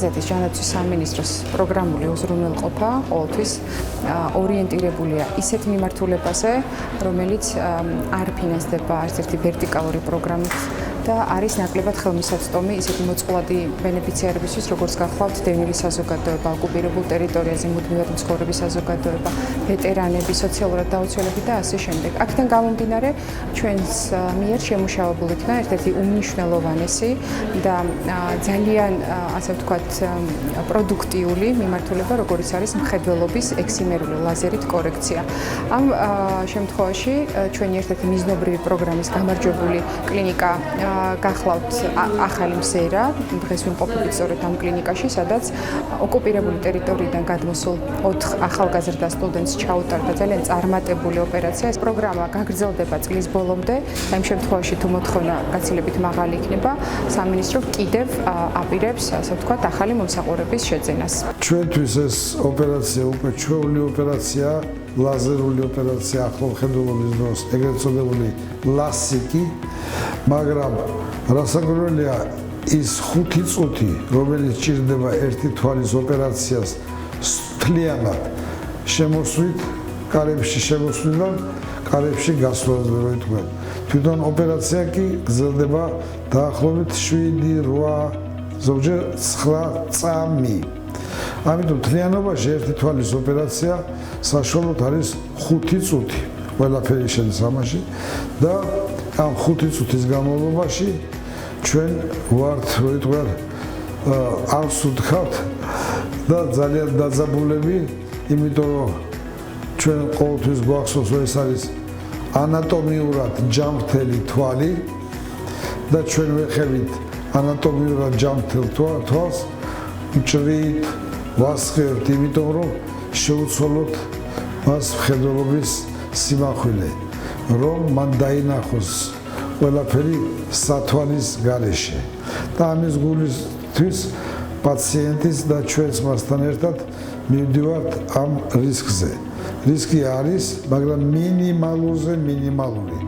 ახალგაზრდების ჯანმრთელობის სამინისტროს პროგრამული უზრუნველყოფა ყოველთვის ორიენტირებულია ისეთ მიმართულებაზე, რომელიც არ ფინანსდება არც ერთი ვერტიკალური პროგრამით და არის ნაკლებად ხელმისაწვდომი ისეთი მოწყვლადი ბენეფიციარებისთვის, როგორც გახლავთ დევნილი საზოგადოება, ოკუპირებულ ტერიტორიაზე მუდმივად მცხოვრები საზოგადოება, ვეტერანები, სოციალურად დაუცველები და ასე შემდეგ. აქედან გამომდინარე, ჩვენს მიერ შემუშავებული იქნა ერთ-ერთი უმნიშვნელოვანესი და ძალიან, ასე ვთქვათ, პროდუქტიული მიმართულება, როგორიც არის მხედველობის ექსიმერული ლაზერით კორექცია. ამ შემთხვევაში ჩვენი ერთ-ერთი მიზნობრივი პროგრამის გამარჯვებული კლინიკა გახლავთ ახალი მზერა, დღეს ვიმყოფებით სწორედ ამ კლინიკაში, სადაც ოკუპირებული ტერიტორიიდან გადმოსულ 4 ახალგაზრდა სტუდენტს ჩაუტარდა ძალიან წარმატებული ოპერაცია. ეს პროგრამა გაგრძელდება წლის ბოლომდე და იმ შემთხვევაში თუ მოთხოვნა გაცილებით მაღალი იქნება, სამინისტრო კიდევ აპირებს, ასე ვთქვათ, ახალი მომსახურების შეძენას. ჩვენთვის ეს ოპერაცია უკვე ჩვეული ოპერაცია, ლაზერული ოპერაცია ახლო მხედველობის დროს, ეგრეთ წოდებული ლასიკი, მაგრამ რასაკვირველია ის 5 წუთი, რომელიც ჭირდება ერთი თვალის ოპერაციას მთლიანად შემოსვლით, კარებში შემოსვლიდან კარებში გასვლაზე რო ითქვათ. თვითონ ოპერაცია კი გრძელდება დაახლოებით 7-8, ზოგჯერ 9 წამი. ამიტომ მთლიანობაში ერთი თვალის ოპერაცია საშუალოდ არის 5 წუთი. ყველაფერი შედის ამაში და ამ 5 წუთის განმავლობაში ჩვენ ვართ, რო ითქვათ, არს ვთქვათ და ძალიან დაძაბულები, იმიტომ რომ ჩვენ ყოველთვის გვახსოვს, რომ ეს არის ანატომიურად ჯანმრთელი თვალი და ჩვენ ვეხებით ანატომიურად ჯანმრთელ თვალს მჭრით ვასხევთ, იმიტომ რომ შეუცვალოთ მას მხედველობის სიმახვილე, რომ მან დაინახოს ყველაფერი სათვალის გარეშე და ამის გულისთვის პაციენტის და ჩვენს მასთან ერთად მივდივართ ამ რისკზე. რისკი არის, მაგრამ მინიმალურზე მინიმალური.